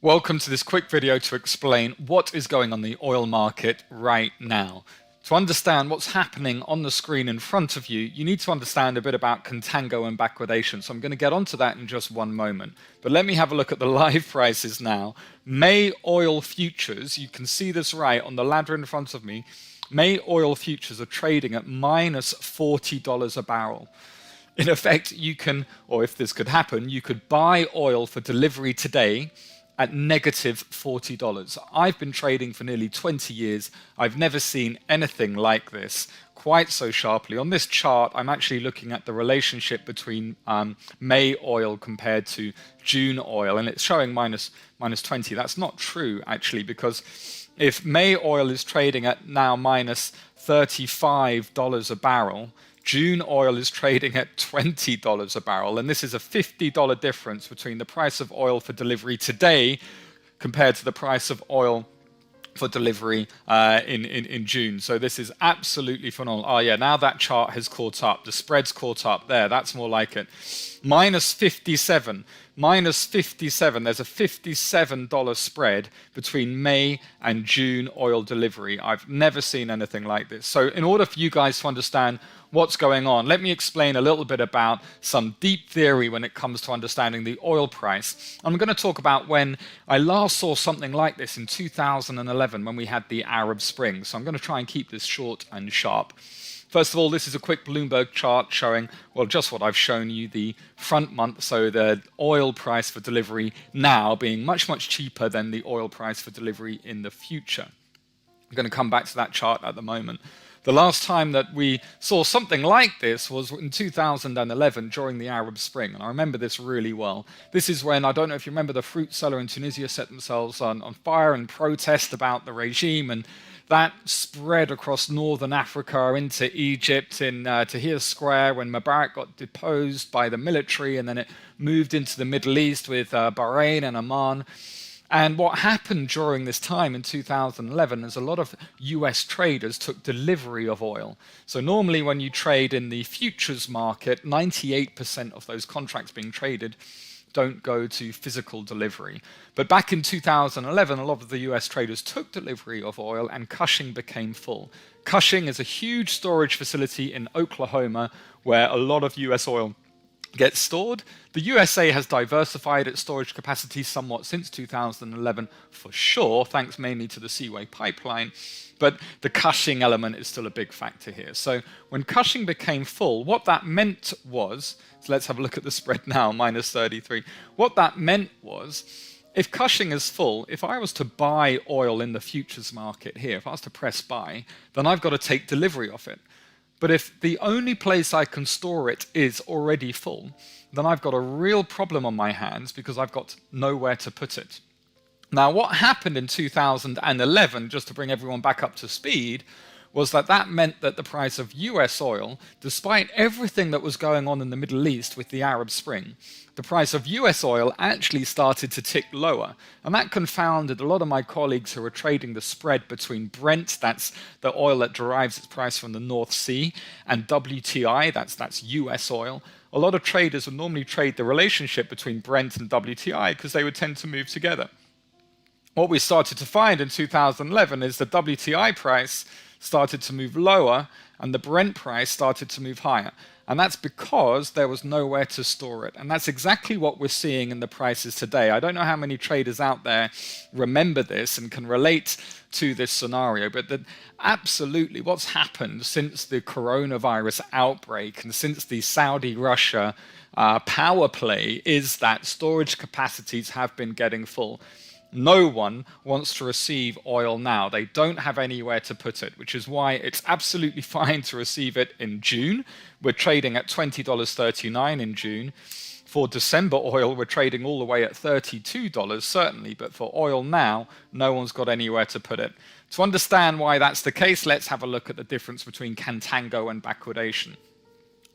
Welcome to this quick video to explain what is going on in the oil market right now. To understand what's happening on the screen in front of you, you need to understand a bit about contango and backwardation. So I'm going to get onto that in just one moment. But let me have a look at the live prices now. May oil futures, you can see this right on the ladder in front of me. May oil futures are trading at minus $40 a barrel. In effect, you can, or if this could happen, you could buy oil for delivery today at negative $40. I've been trading for nearly 20 years. I've never seen anything like this quite so sharply. On this chart, I'm actually looking at the relationship between May oil compared to June oil, and it's showing minus 20. That's not true, actually, because if May oil is trading at now minus $35 a barrel, June oil is trading at $20 a barrel, and this is a $50 difference between the price of oil for delivery today compared to the price of oil for delivery in June. So this is absolutely phenomenal. Oh yeah, now that chart has caught up. The spread's caught up there. That's more like it. Minus 57. Minus 57. There's a $57 spread between May and June oil delivery. I've never seen anything like this. So in order for you guys to understand what's going on, let me explain a little bit about some deep theory when it comes to understanding the oil price. I'm going to talk about when I last saw something like this in 2011 when we had the Arab Spring. So I'm going to try and keep this short and sharp. First of all, this is a quick Bloomberg chart showing, well, just what I've shown you, the front month, so the oil price for delivery now being much, much cheaper than the oil price for delivery in the future. I'm going to come back to that chart at the moment. The last time that we saw something like this was in 2011 during the Arab Spring, and I remember this really well. This is when, I don't know if you remember, the fruit seller in Tunisia set themselves on fire and protest about the regime, and that spread across northern Africa into Egypt in Tahrir Square when Mubarak got deposed by the military, and then it moved into the Middle East with Bahrain and Oman. And what happened during this time in 2011 is a lot of US traders took delivery of oil. So normally when you trade in the futures market, 98% of those contracts being traded don't go to physical delivery. But back in 2011, a lot of the US traders took delivery of oil and Cushing became full. Cushing is a huge storage facility in Oklahoma where a lot of US oil gets stored. The USA has diversified its storage capacity somewhat since 2011 for sure, thanks mainly to the Seaway pipeline, but the Cushing element is still a big factor here. So when Cushing became full, what that meant was, so let's have a look at the spread now, minus 33. What that meant was, if Cushing is full, if I was to buy oil in the futures market here, if I was to press buy, then I've got to take delivery of it. But if the only place I can store it is already full, then I've got a real problem on my hands because I've got nowhere to put it. Now, what happened in 2011, just to bring everyone back up to speed, was that meant that the price of US oil, despite everything that was going on in the Middle East with the Arab Spring, the price of US oil actually started to tick lower. And that confounded a lot of my colleagues who were trading the spread between Brent, that's the oil that derives its price from the North Sea, and WTI, that's US oil. A lot of traders would normally trade the relationship between Brent and WTI because they would tend to move together. What we started to find in 2011 is the WTI price started to move lower and the Brent price started to move higher. And that's because there was nowhere to store it. And that's exactly what we're seeing in the prices today. I don't know how many traders out there remember this and can relate to this scenario, but that absolutely what's happened since the coronavirus outbreak and since the Saudi-Russia power play is that storage capacities have been getting full. No one wants to receive oil now. They don't have anywhere to put it, which is why it's absolutely fine to receive it in June. We're trading at $20.39 in June. For December oil, we're trading all the way at $32, certainly, but for oil now, no one's got anywhere to put it. To understand why that's the case, let's have a look at the difference between contango and backwardation.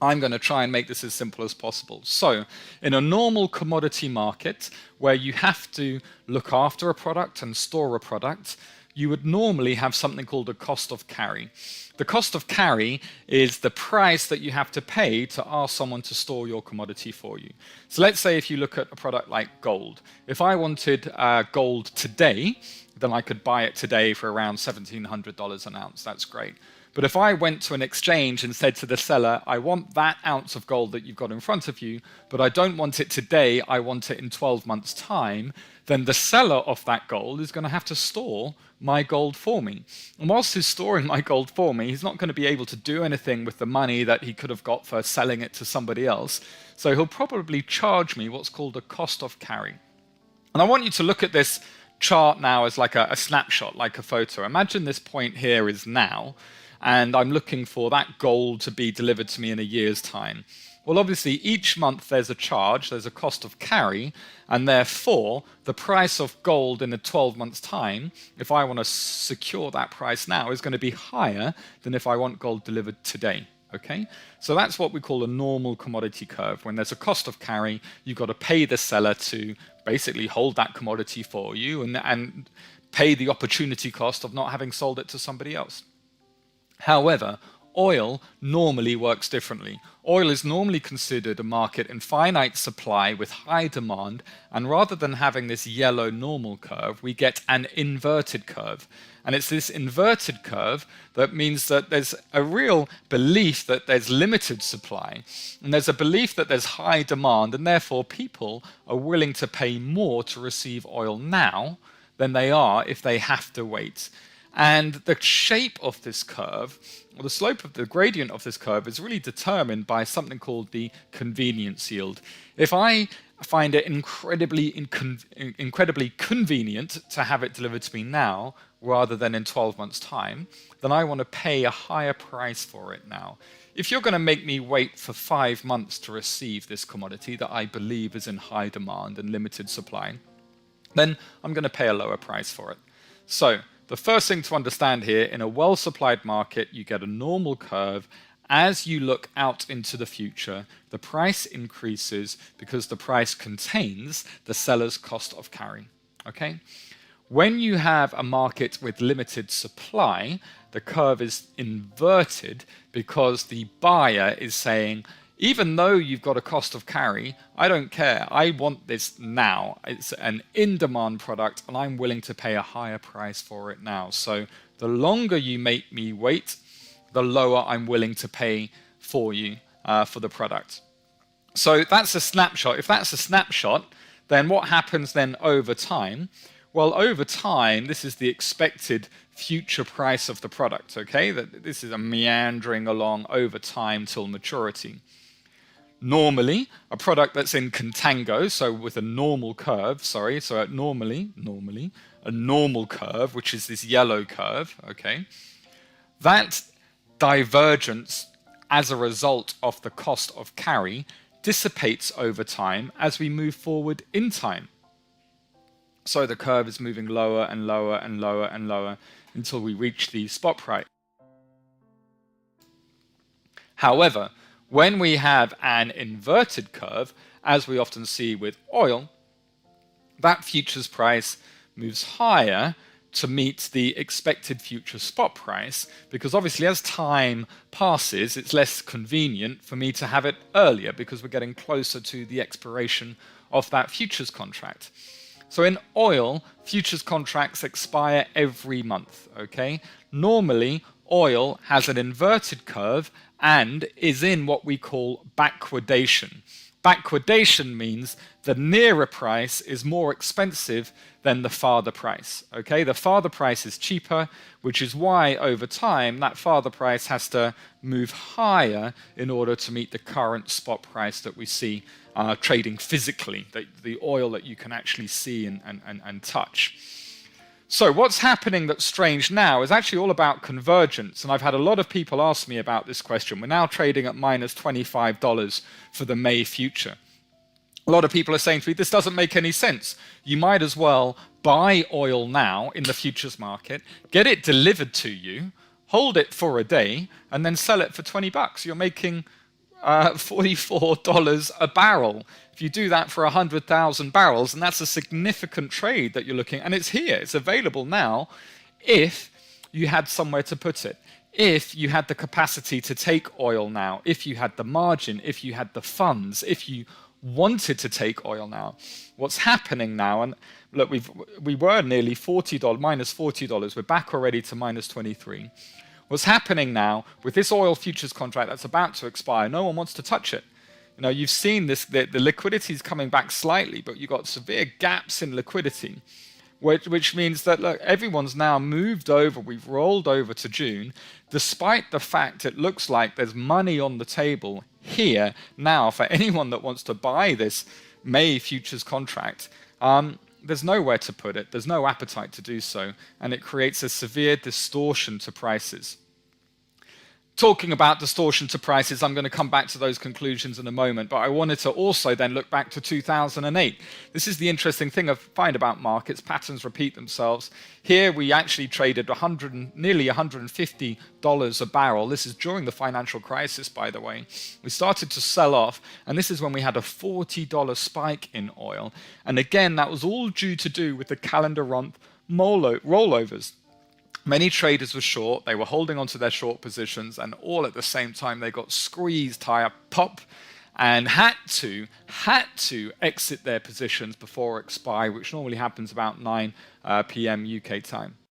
I'm going to try and make this as simple as possible. So, in a normal commodity market where you have to look after a product and store a product, you would normally have something called a cost of carry. The cost of carry is the price that you have to pay to ask someone to store your commodity for you. So let's say if you look at a product like gold. If I wanted gold today, then I could buy it today for around $1,700 an ounce. That's great. But if I went to an exchange and said to the seller, I want that ounce of gold that you've got in front of you, but I don't want it today, I want it in 12 months' time, then the seller of that gold is going to have to store my gold for me. And whilst he's storing my gold for me, he's not going to be able to do anything with the money that he could have got for selling it to somebody else. So he'll probably charge me what's called a cost of carry. And I want you to look at this chart now as like a snapshot, like a photo. Imagine this point here is now, and I'm looking for that gold to be delivered to me in a year's time. Well, obviously, each month there's a charge, there's a cost of carry, and therefore the price of gold in a 12 months' time, if I want to secure that price now, is going to be higher than if I want gold delivered today. Okay, so that's what we call a normal commodity curve. When there's a cost of carry, you've got to pay the seller to basically hold that commodity for you and pay the opportunity cost of not having sold it to somebody else. However, oil normally works differently. Oil is normally considered a market in finite supply with high demand, and rather than having this yellow normal curve, we get an inverted curve. And it's this inverted curve that means that there's a real belief that there's limited supply, and there's a belief that there's high demand, and therefore people are willing to pay more to receive oil now than they are if they have to wait. And the shape of this curve, or the slope of the gradient of this curve, is really determined by something called the convenience yield. If I find it incredibly convenient to have it delivered to me now rather than in 12 months' time, then I want to pay a higher price for it now. If you're going to make me wait for 5 months to receive this commodity that I believe is in high demand and limited supply, then I'm going to pay a lower price for it. So the first thing to understand here, in a well-supplied market, you get a normal curve. As you look out into the future, the price increases because the price contains the seller's cost of carry. Okay? When you have a market with limited supply, the curve is inverted because the buyer is saying, even though you've got a cost of carry, I don't care. I want this now. It's an in-demand product, and I'm willing to pay a higher price for it now. So the longer you make me wait, the lower I'm willing to pay for you for the product. So that's a snapshot. If that's a snapshot, then what happens then over time? Well, over time, this is the expected future price of the product, okay? This is a meandering along over time till maturity. Normally, a product that's in contango, so with a normal curve, normally, a normal curve, which is this yellow curve, okay? That divergence as a result of the cost of carry dissipates over time as we move forward in time. So the curve is moving lower and lower and lower and lower until we reach the spot price. However, when we have an inverted curve, as we often see with oil, that futures price moves higher to meet the expected future spot price, because obviously as time passes, it's less convenient for me to have it earlier because we're getting closer to the expiration of that futures contract. So in oil, futures contracts expire every month, okay? Normally, oil has an inverted curve and is in what we call backwardation. Backwardation means the nearer price is more expensive than the farther price. Okay, the farther price is cheaper, which is why over time that farther price has to move higher in order to meet the current spot price that we see trading physically, the oil that you can actually see and touch. So what's happening that's strange now is actually all about convergence, and I've had a lot of people ask me about this question. We're now trading at minus $25 for the May future. A lot of people are saying to me, this doesn't make any sense. You might as well buy oil now in the futures market, get it delivered to you, hold it for a day, and then sell it for $20. You're making $44 a barrel. If you do that for 100,000 barrels, and that's a significant trade that you're looking at, and it's here, it's available now if you had somewhere to put it, if you had the capacity to take oil now, if you had the margin, if you had the funds, if you wanted to take oil now. What's happening now, and look, we were nearly $40, minus $40. We're back already to minus 23. What's happening now with this oil futures contract that's about to expire, no one wants to touch it. You know, you've seen this, the liquidity is coming back slightly, but you've got severe gaps in liquidity, which means that, look, everyone's now moved over, we've rolled over to June, despite the fact it looks like there's money on the table here now for anyone that wants to buy this May futures contract. There's nowhere to put it, there's no appetite to do so, and it creates a severe distortion to prices. Talking about distortion to prices, I'm going to come back to those conclusions in a moment, but I wanted to also then look back to 2008. This is the interesting thing I find about markets. Patterns repeat themselves. Here we actually traded nearly $150 a barrel. This is during the financial crisis, by the way. We started to sell off, and this is when we had a $40 spike in oil. And again, that was all due with the calendar month rollovers. Many traders were short, they were holding onto their short positions, and all at the same time they got squeezed higher, pop, and had to exit their positions before expire, which normally happens about 9 p.m. UK time.